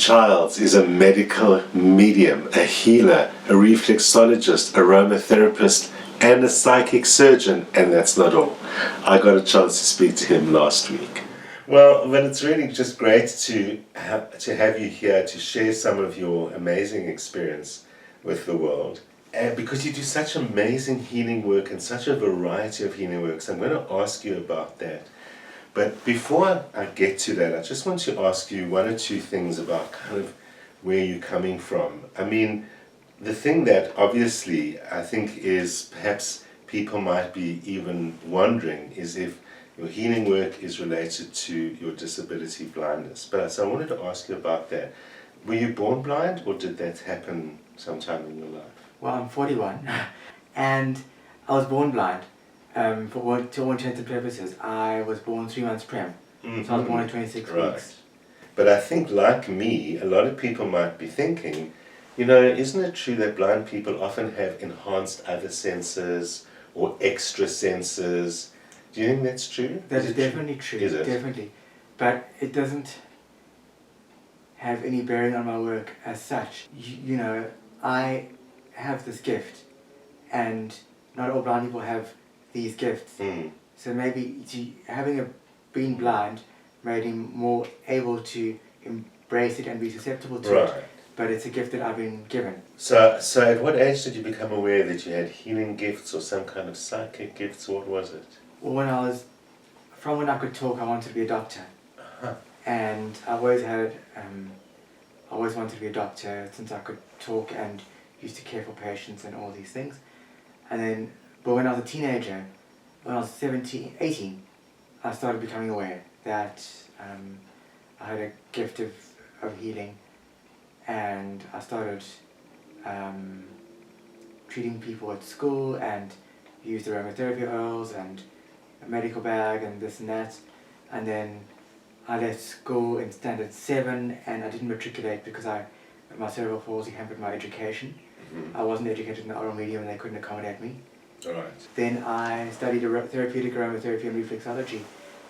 Childs is a medical medium, a healer, a reflexologist, aromatherapist, and a psychic surgeon, and that's not all. I got a chance to speak to him last week. Well, it's really just great to have you here to share some of your amazing experience with the world. And because you do such amazing healing work and such a variety of healing work, so I'm going to ask you about that. But before I get to that, I just want to ask you one or two things about kind of where you're coming from. I mean, the thing that obviously I think is perhaps people might be even wondering is if your healing work is related to your disability blindness. So I wanted to ask you about that. Were you born blind, or did that happen sometime in your life? Well, I'm 41 and I was born blind. To all intents and purposes, I was born 3 months prem. Mm-hmm. So I was born at 26 weeks. But I think, like me, a lot of people might be thinking, isn't it true that blind people often have enhanced other senses or extra senses? Do you think that's true? That is definitely true. Is it? Definitely. But it doesn't have any bearing on my work as such. I have this gift, and not all blind people have these gifts. So maybe being blind made him more able to embrace it and be susceptible to it. But it's a gift that I've been given. So at what age did you become aware that you had healing gifts or some kind of psychic gifts? What was it? Well, when I could talk, I wanted to be a doctor. And I always wanted to be a doctor since I could talk and used to care for patients and all these things. But when I was a teenager, when I was 18, I started becoming aware that I had a gift of healing, and I started treating people at school and used aromatherapy oils and a medical bag and this and that. And then I left school in standard 7 and I didn't matriculate because my cerebral palsy hampered my education. Mm-hmm. I wasn't educated in the oral medium and they couldn't accommodate me. Then I studied therapeutic aromatherapy and reflexology,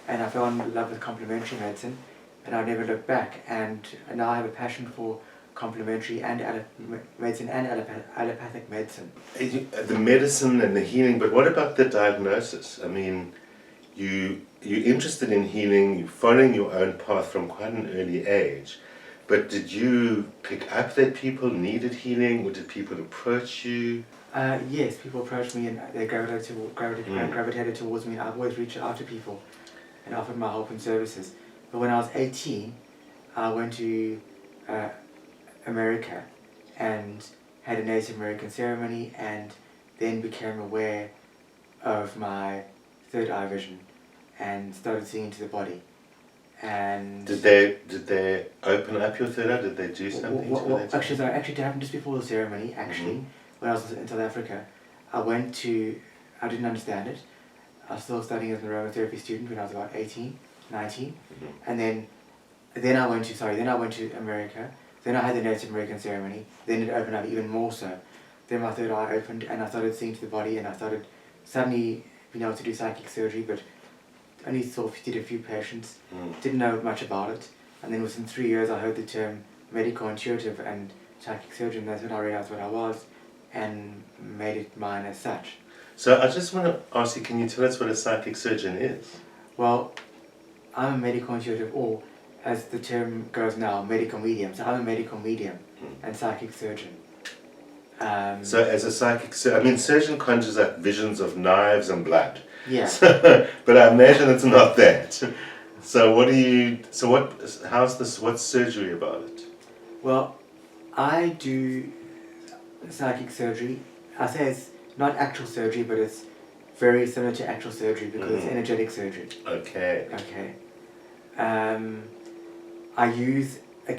and I fell in love with complementary medicine, and I never looked back. And now I have a passion for complementary and medicine and allopathic medicine. The medicine and the healing, but what about the diagnosis? I mean, you're interested in healing, you're following your own path from quite an early age, but did you pick up that people needed healing, or did people approach you? Yes, people approached me and they gravitated towards me. I've always reached out to people and offered my help and services. But when I was 18, I went to America and had a Native American ceremony, and then became aware of my third eye vision and started seeing into the body. And did they open up your third eye? Did they do something to that? Actually, it happened just before the ceremony. Actually, when I was in South Africa, I didn't understand it. I was still studying as an aromatherapy student when I was about 18, 19, and then I went to America. Then I had the Native American ceremony. Then it opened up even more so. Then my third eye opened and I started seeing to the body, and I started suddenly being able to do psychic surgery, but only did a few patients, didn't know much about it. And then within 3 years I heard the term medical intuitive and psychic surgeon. That's when I realized what I was and made it mine as such. So I just want to ask you, can you tell us what a psychic surgeon is? Well, I'm a medical intuitive, or as the term goes now, medical medium. So I'm a medical medium and psychic surgeon. So as a psychic surgeon conjures up visions of knives and blood. Yeah. But I imagine it's not that. So what's surgery about it? Well, I do psychic surgery. I say it's not actual surgery, but it's very similar to actual surgery because it's energetic surgery. Okay. I use a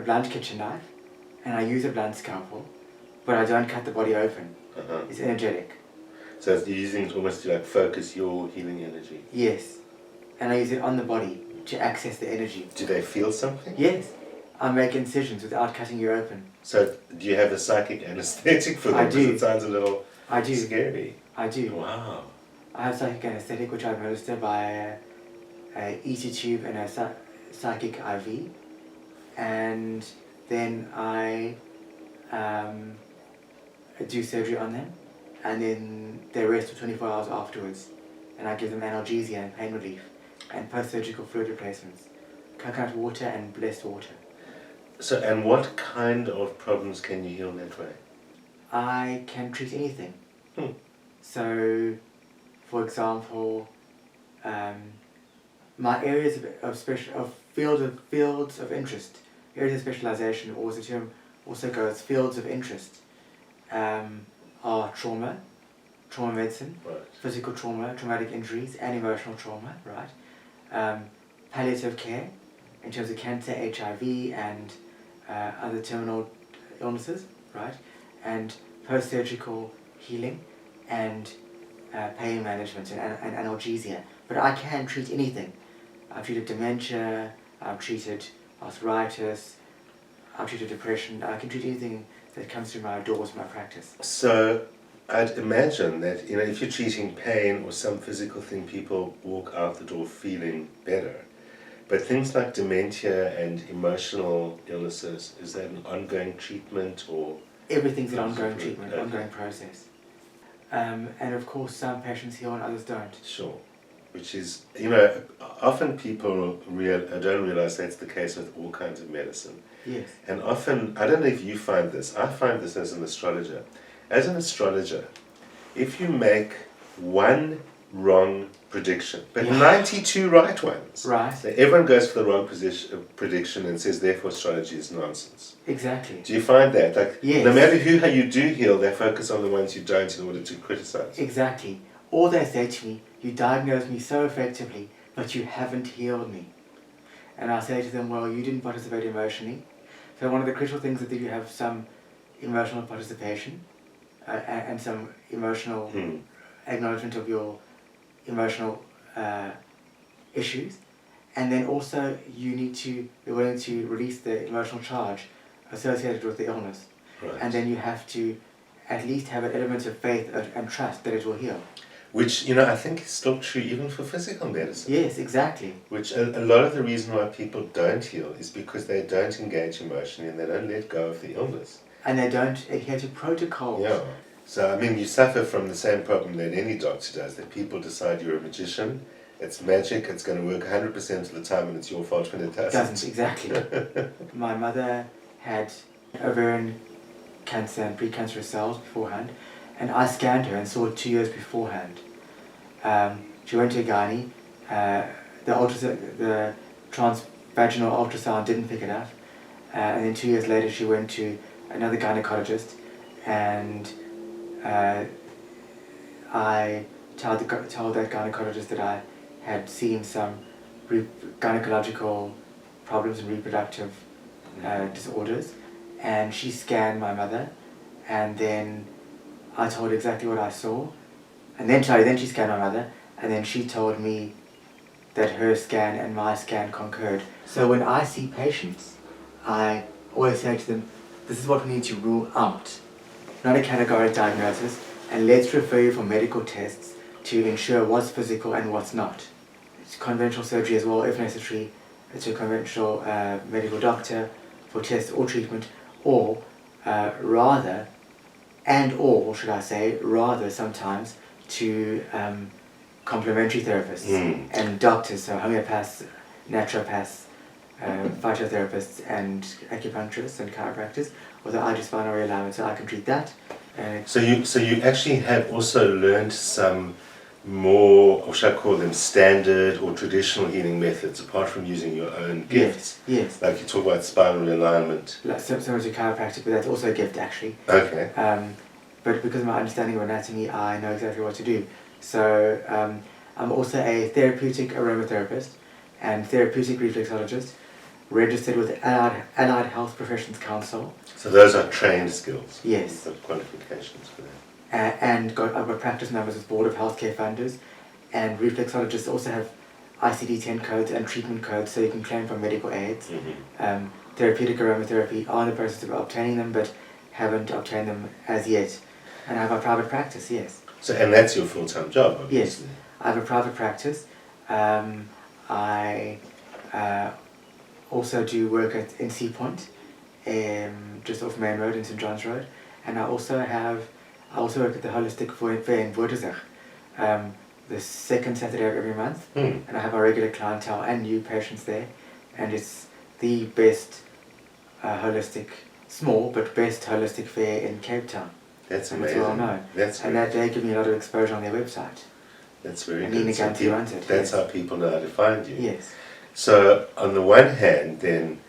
blunt kitchen knife, and I use a blunt scalpel, but I don't cut the body open. It's energetic. So you're using it almost to focus your healing energy? Yes. And I use it on the body to access the energy. Do they feel something? Yes. I make incisions without cutting you open. So do you have a psychic anesthetic for them? I do. It sounds a little scary. I do. Wow. I have psychic anesthetic, which I administer by a ET tube and a psychic IV. and then I do surgery on them, and then they rest for 24 hours afterwards, and I give them analgesia and pain relief, and post-surgical fluid replacements, coconut water and blessed water. So, and what kind of problems can you heal in that way? I can treat anything. Hmm. So, for example, my areas fields of interest, areas of specialization, or as the term also goes, fields of interest, are trauma medicine, Right. physical trauma, traumatic injuries, and emotional trauma, right? Palliative care, in terms of cancer, HIV, and other terminal illnesses, right? And post-surgical healing, and pain management, and analgesia. But I can treat anything. I've treated dementia, I've treated arthritis, I've treated depression. I can treat anything that comes through my doors in my practice. So, I'd imagine that if you're treating pain or some physical thing, people walk out the door feeling better. But things like dementia and emotional illnesses, is that an ongoing treatment or? Everything's an ongoing treatment, Okay. ongoing process. And of course, some patients heal and others don't. Sure. Which is, often people don't realize that's the case with all kinds of medicine. Yes. And often, I don't know if you find this, I find this as an astrologer. As an astrologer, if you make one wrong prediction, but 92 right ones, Right. so everyone goes for the wrong prediction and says, therefore, astrology is nonsense. Exactly. Do you find that? Like, yes. No matter who you do heal, they focus on the ones you don't in order to criticize. Exactly. Or they say to me, you diagnosed me so effectively, but you haven't healed me. And I say to them, well, you didn't participate emotionally. So one of the critical things is that you have some emotional participation and some emotional acknowledgement of your emotional issues. And then also you need to be willing to release the emotional charge associated with the illness. Right. And then you have to at least have an element of faith and trust that it will heal. Which, I think is still true even for physical medicine. Yes, exactly. Which a lot of the reason why people don't heal is because they don't engage emotionally and they don't let go of the illness. And they don't adhere to protocols. Yeah. So, you suffer from the same problem that any doctor does, that people decide you're a magician, it's magic, it's going to work 100% of the time and it's your fault when it doesn't. Doesn't, exactly. My mother had ovarian cancer and precancerous cells beforehand, and I scanned her and saw it 2 years beforehand. She went to a gynae, the transvaginal ultrasound didn't pick it up, and then 2 years later she went to another gynecologist, and I told that gynecologist that I had seen some gynecological problems and reproductive disorders, and she scanned my mother, and then I told her exactly what I saw, and then she scanned my mother, and then she told me that her scan and my scan concurred. So when I see patients, I always say to them, this is what we need to rule out, not a categorical diagnosis, and let's refer you for medical tests to ensure what's physical and what's not. It's conventional surgery as well, if necessary, to a conventional medical doctor for tests or treatment, or rather sometimes to complementary therapists and doctors, so homeopaths, naturopaths, phytotherapists and acupuncturists and chiropractors, or the eye spinal realignment, so I can treat that. So you actually have also learned some more, or should I call them standard or traditional healing methods, apart from using your own gifts? Yes. Like you talk about spinal alignment. Like similar to chiropractic, but that's also a gift actually. Okay. But because of my understanding of anatomy, I know exactly what to do. So I'm also a therapeutic aromatherapist and therapeutic reflexologist, registered with Allied Health Professions Council. So those are trained skills? Yes. The qualifications for that. And I've got practice numbers with Board of Healthcare Funders, and reflexologists also have ICD-10 codes and treatment codes, so you can claim for medical aids. Therapeutic aromatherapy are in the process of obtaining them, but haven't obtained them as yet. And I have a private practice, yes. So, and that's your full-time job, obviously? Yes, I have a private practice. I also do work in Sea Point, just off Main Road in St John's Road, and I also work at the Holistic Fair in Woordenburg, the second Saturday of every month, and I have a regular clientele and new patients there, and it's the best small but best holistic fair in Cape Town. That's and amazing. It's well known. And that they give me a lot of exposure on their website. That's very and good. Nina Ganti runs it. That's how people know how to find you. Yes. So on the one hand, then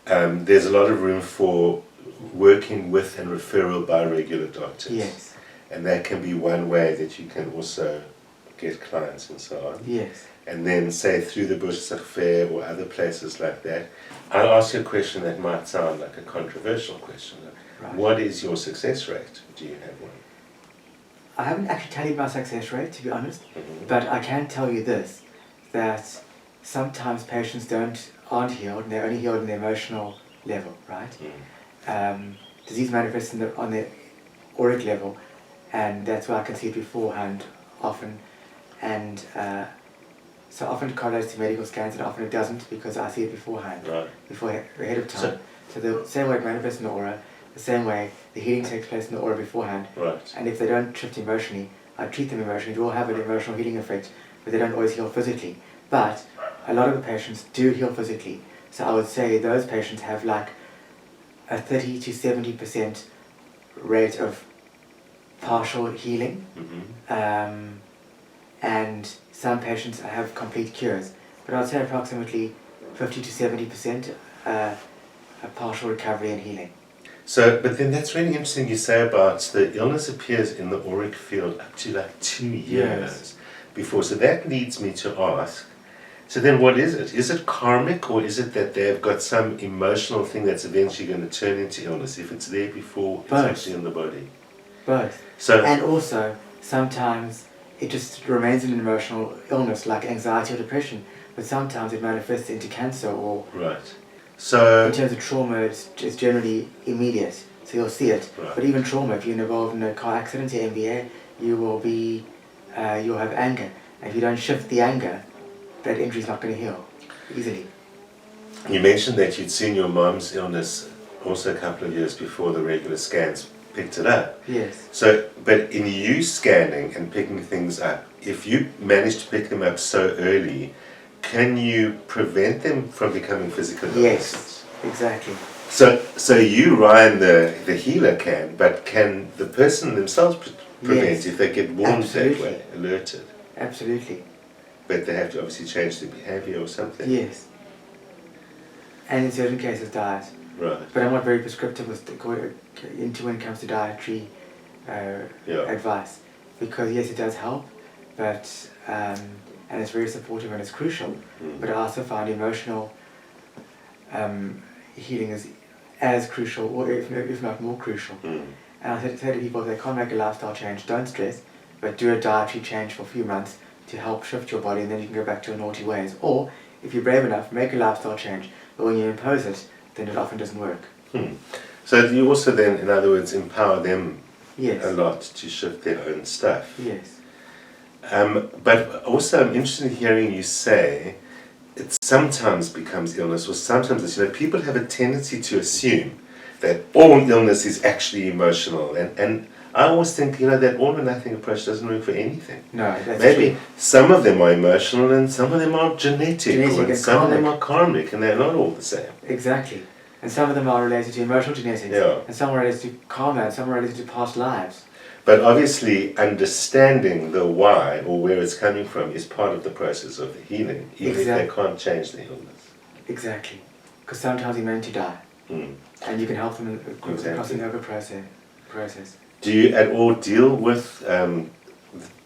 there's a lot of room for working with and referral by regular doctors. Yes. And that can be one way that you can also get clients and so on. Yes. And then say through the Bushsack Fair or other places like that. I'll ask you a question that might sound like a controversial question. Right. What is your success rate? Do you have one? I haven't actually tallied my success rate, to be honest, Mm-hmm. but I can tell you this, that sometimes patients aren't healed, and they're only healed on the emotional level, right? Disease manifests on the auric level, and that's why I can see it beforehand often, and so often it correlates to medical scans, and often it doesn't because I see it beforehand, ahead of time. So the same way it manifests in the aura, the same way the healing takes place in the aura beforehand. Right. And if they don't shift emotionally, I treat them emotionally. It will have an emotional healing effect, but they don't always heal physically. But a lot of the patients do heal physically. So I would say those patients have like a 30 to 70% rate of partial healing. Mm-hmm. And some patients have complete cures. But I'd say approximately 50 to 70% a partial recovery and healing. So, but then that's really interesting you say about the illness appears in the auric field up to like 2 years before. So that leads me to ask, so then what is it? Is it karmic, or is it that they've got some emotional thing that's eventually going to turn into illness if it's there before it's actually in the body? Both. So, and also, sometimes it just remains an emotional illness like anxiety or depression, but sometimes it manifests into cancer or... Right. So, in terms of trauma, it's generally immediate, so you'll see it. Right. But even trauma, if you're involved in a car accident or MBA, you'll have anger. And if you don't shift the anger, that injury's not going to heal easily. You mentioned that you'd seen your mom's illness also a couple of years before the regular scans picked it up. Yes. So, but in you scanning and picking things up, if you manage to pick them up so early, can you prevent them from becoming physical illnesses? Yes, exactly. So you, Ryan, the healer, can, but can the person themselves prevent if they get warned that way, alerted? Absolutely. But they have to obviously change their behaviour or something. Yes. And in certain cases, diet. Right. But I'm not very prescriptive when it comes to dietary advice, because yes, it does help, but and it's very supportive and it's crucial. But I also find emotional healing is as crucial, or if not more crucial. And I say to people, if they can't make a lifestyle change, don't stress, but do a dietary change for a few months to help shift your body, and then you can go back to your naughty ways. Or, if you're brave enough, make a lifestyle change, but when you impose it, then it often doesn't work. So you also then, in other words, empower them Yes. a lot to shift their own stuff. Yes. But also I'm interested in hearing you say it sometimes becomes illness, or sometimes it's, people have a tendency to assume that all illness is actually emotional, and I always think, that all or nothing approach doesn't work for anything. No, that's Maybe true. some of them are emotional and some of them are genetic and some of them karmic. are karmic, and they're not all the same. Exactly. And some of them are related to emotional genetics, and some are related to karma, and some are related to past lives. But obviously understanding the why or where it's coming from is part of the process of the healing, even if they can't change the illness. Exactly. Because sometimes you're meant to die. And you can help them crossing over process. Do you at all deal with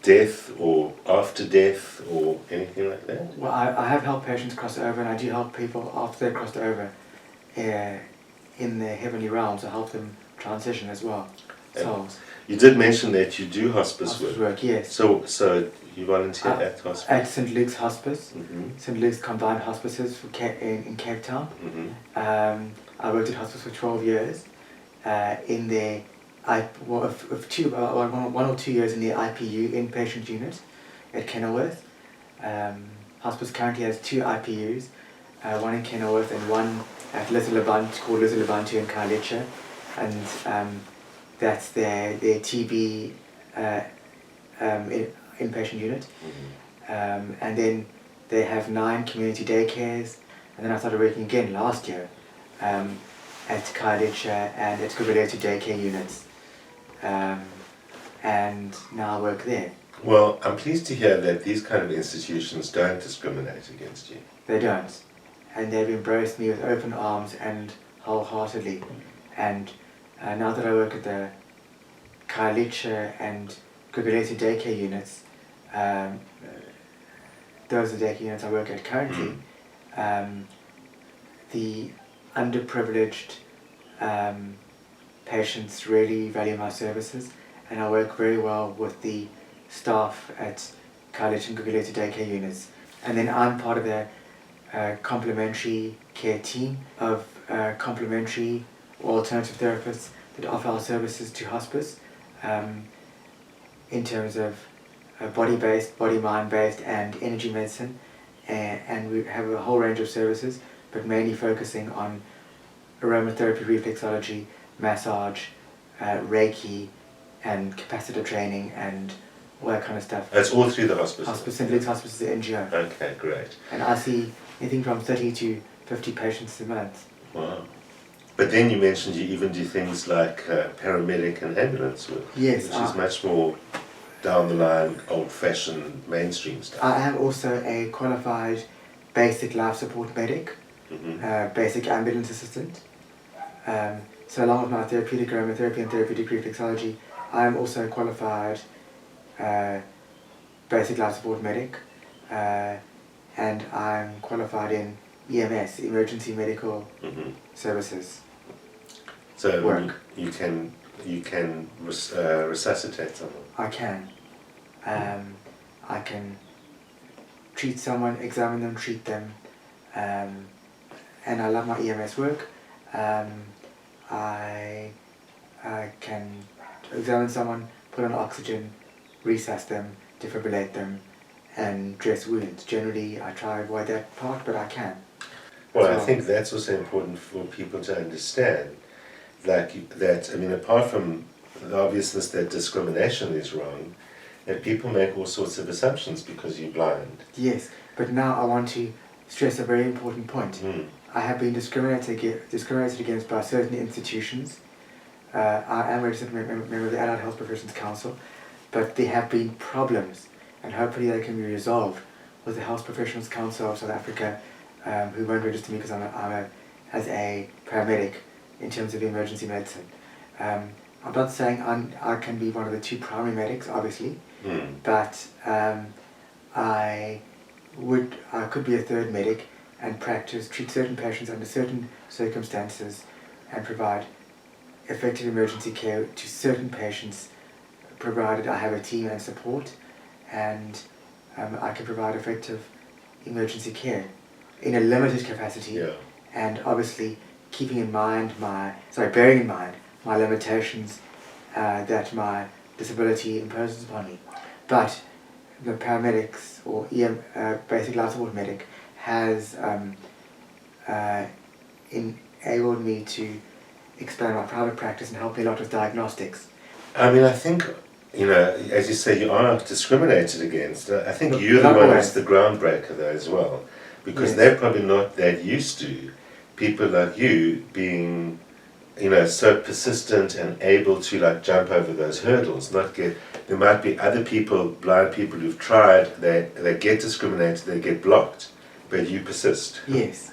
death or after death or anything like that? Well, I have helped patients cross over, and I do help people after they've crossed over in the heavenly realms. I help them transition as well. Souls. You did mention that you do hospice work, yes. So you volunteer at hospice? At St Luke's Hospice. St Luke's Combined Hospices in Cape Town. I worked at hospice for 12 years. In the one or 2 years in the IPU, inpatient unit at Kenilworth. Hospice currently has 2 IPUs. one in Kenilworth and one at Little Abantu, called Little Abantu in Khayelitsha, and that's their TB inpatient unit. And then they have 9 community daycares, and then I started working again last year at Khayelitsha and at related daycare units, and now I work there. Well, I'm pleased to hear that these kind of institutions don't discriminate against you. They don't, and they've embraced me with open arms and wholeheartedly. And now that I work at the Khayelitsha and related daycare units, those are the daycare units I work at currently. The underprivileged patients really value my services, and I work very well with the staff at Khayelitsha and related daycare units. And then I'm part of the complementary care team of complementary or alternative therapists that offer our services to hospice in terms of body-based, body-mind-based and energy medicine, and we have a whole range of services, but mainly focusing on aromatherapy, reflexology, massage, Reiki, and capacitor training, and all that kind of stuff. That's all through the hospice? Hospice, St. Luke's Hospice is an NGO. Okay, great. And I see anything from 30 to 50 patients a month. Wow. But then you mentioned you even do things like paramedic and ambulance work. Yes. Which is much more down the line, old-fashioned, mainstream stuff. I am also a qualified basic life support medic, basic ambulance assistant. So along with my therapeutic aromatherapy and therapeutic reflexology, I am also a qualified basic life support medic, and I'm qualified in EMS, emergency medical services. So work. you can resuscitate someone. I can. I can treat someone, examine them, treat them, and I love my EMS work. I can examine someone, put on oxygen, resuscitate them, defibrillate them, and dress wounds. Generally, I try to avoid that part, but I can. Well, I think that's also important for people to understand. Apart from the obviousness that discrimination is wrong, that people make all sorts of assumptions because you're blind. Yes, but now I want to stress a very important point. I have been discriminated against by certain institutions. I am a registered member of the Allied Health Professions Council, but there have been problems, and hopefully they can be resolved with the Health Professions Council of South Africa, who won't register me because I'm as a paramedic in terms of emergency medicine. I'm not saying I can be one of the 2 primary medics, obviously, but I could be a 3rd medic and treat certain patients under certain circumstances and provide effective emergency care to certain patients, provided I have a team and support, and I can provide effective emergency care in a limited capacity, and obviously bearing in mind my limitations that my disability imposes upon me. But the paramedics or basic life support medic has enabled me to expand my private practice and help me a lot with diagnostics. I mean, I think, as you say, you are discriminated against. I think you're the one who's the groundbreaker though as well, because they're probably not that used to people like you being, so persistent and able to jump over those hurdles. There might be other people, blind people who've tried, they get discriminated, they get blocked, but you persist. Yes.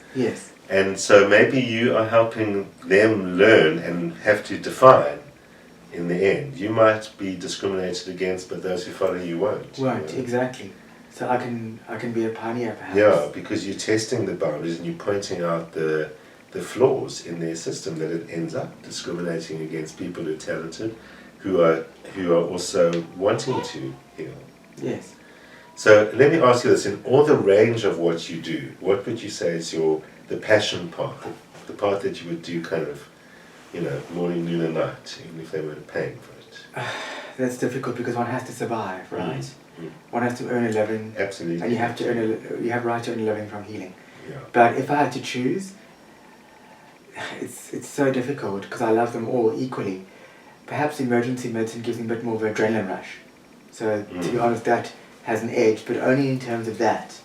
And so maybe you are helping them learn and have to define in the end. You might be discriminated against, but those who follow you won't. Won't, exactly. So I can be a pioneer perhaps. Yeah, because you're testing the boundaries and you're pointing out the flaws in their system, that it ends up discriminating against people who are talented, who are also wanting to heal. Yes. So let me ask you this, in all the range of what you do, what would you say is the passion part, the part that you would do kind of, morning, noon and night, even if they weren't paying for it? That's difficult because one has to survive, right? One has to earn a living. Absolutely. And you have right to earn a living from healing. Yeah. But if I had to choose, it's so difficult because I love them all equally. Perhaps emergency medicine gives me a bit more of an adrenaline rush. So to be honest, that has an edge, but only in terms of that.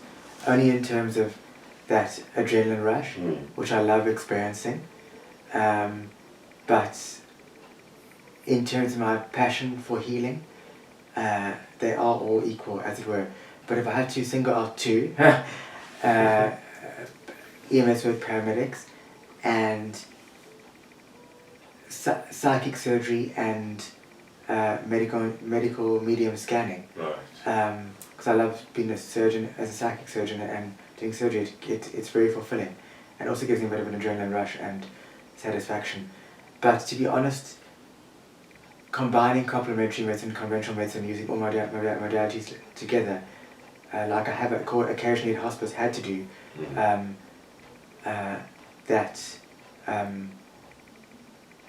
Only in terms of that adrenaline rush, which I love experiencing. But in terms of my passion for healing, they are all equal, as it were. But if I had to single out two, EMS work, paramedics, and psychic surgery and medical medium scanning. Right. Because I love being a surgeon, as a psychic surgeon, and doing surgery. It's very fulfilling, and also gives me a bit of an adrenaline rush and satisfaction. But to be honest, combining complementary medicine, conventional medicine, using all modalities together, like I have occasionally at hospice had to do, that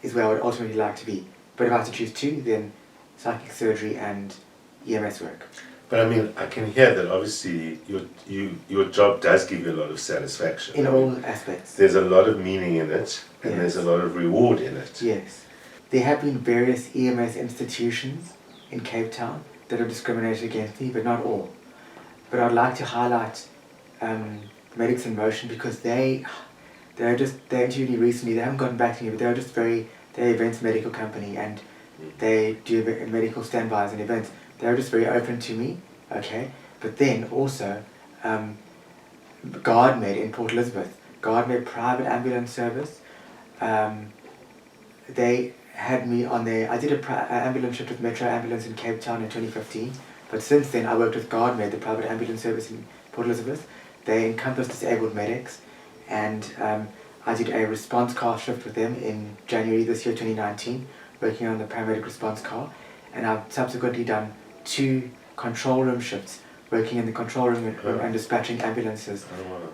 is where I would ultimately like to be. But if I had to choose two, then psychic surgery and EMS work. But I mean, I can hear that obviously your job does give you a lot of satisfaction. In all aspects. There's a lot of meaning in it, and Yes. there's a lot of reward in it. Yes. There have been various EMS institutions in Cape Town that have discriminated against me, but not all. But I'd like to highlight Medics in Motion because they interviewed me recently. They haven't gotten back to me, but they're an events medical company, and they do medical standbys and events. They're just very open to me, okay? But then also, GuardMed in Port Elizabeth, GuardMed private ambulance service, they had me on their, I did an ambulance shift with Metro Ambulance in Cape Town in 2015, but since then I worked with GuardMed, the private ambulance service in Port Elizabeth. They encompass disabled medics, and I did a response car shift with them in January this year, 2019, working on the paramedic response car, and I've subsequently done 2 control room shifts, working in the control room and dispatching ambulances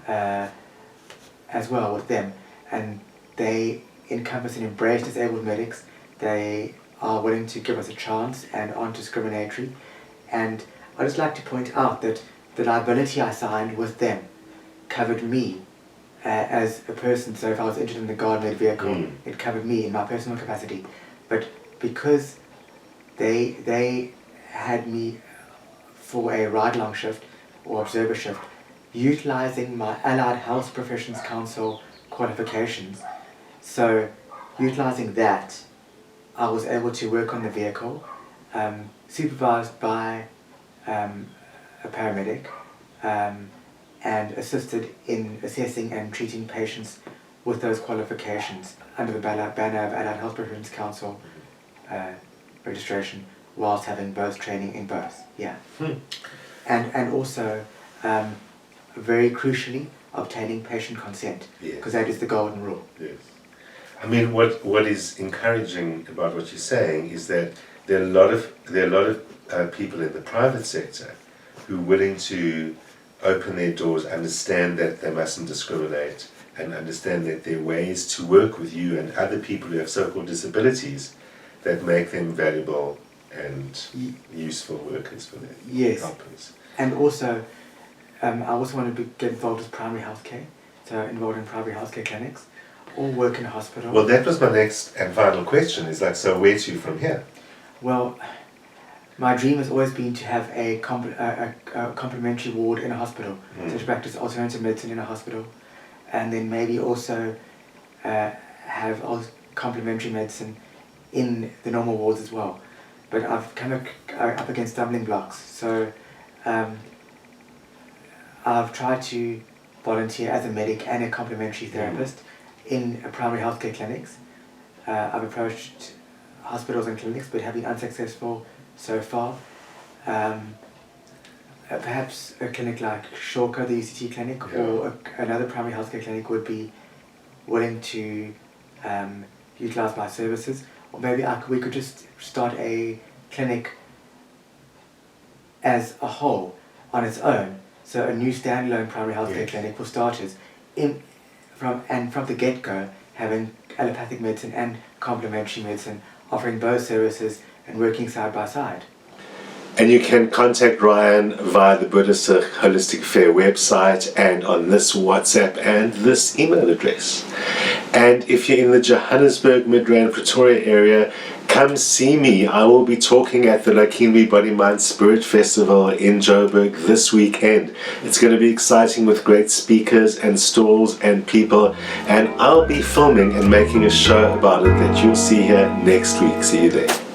as well with them. And they encompass and embrace disabled medics. They are willing to give us a chance and aren't discriminatory. And I'd just like to point out that the liability I signed with them covered me as a person. So if I was injured in the GuardMed vehicle, it covered me in my personal capacity. But because they had me for a ride-along shift or observer shift, utilising my Allied Health Professions Council qualifications. So, utilising that, I was able to work on the vehicle, supervised by a paramedic, and assisted in assessing and treating patients with those qualifications under the banner of Allied Health Professions Council registration, whilst having both training in both. Yeah. And also, very crucially, obtaining patient consent, because that is the golden rule. Yes. I mean, what is encouraging about what you're saying is that there are a lot of people in the private sector who are willing to open their doors, understand that they mustn't discriminate, and understand that there are ways to work with you and other people who have so-called disabilities that make them valuable and useful workers for their companies. And also, I also want to get involved with primary healthcare, so involved in primary healthcare clinics, or work in a hospital. Well, that was my next and final question, is like, so where to from here? Well, my dream has always been to have a complementary ward in a hospital, so to practice alternative medicine in a hospital, and then maybe also have complementary medicine in the normal wards as well. But I've come up against stumbling blocks, so I've tried to volunteer as a medic and a complementary therapist in primary healthcare clinics. I've approached hospitals and clinics but have been unsuccessful so far. Perhaps a clinic like Shawka, the UCT clinic, or another primary healthcare clinic would be willing to utilise my services. Or maybe we could just start a clinic as a whole, on its own. So a new standalone primary healthcare clinic for starters, from the get-go, having allopathic medicine and complementary medicine, offering both services and working side by side. And you can contact Ryan via the Buddhist Holistic Affair website and on this WhatsApp and this email address. And if you're in the Johannesburg, Midrand, Pretoria area, come see me. I will be talking at the Lakini Body Mind Spirit Festival in Joburg this weekend. It's going to be exciting with great speakers and stalls and people, and I'll be filming and making a show about it that you'll see here next week. See you there.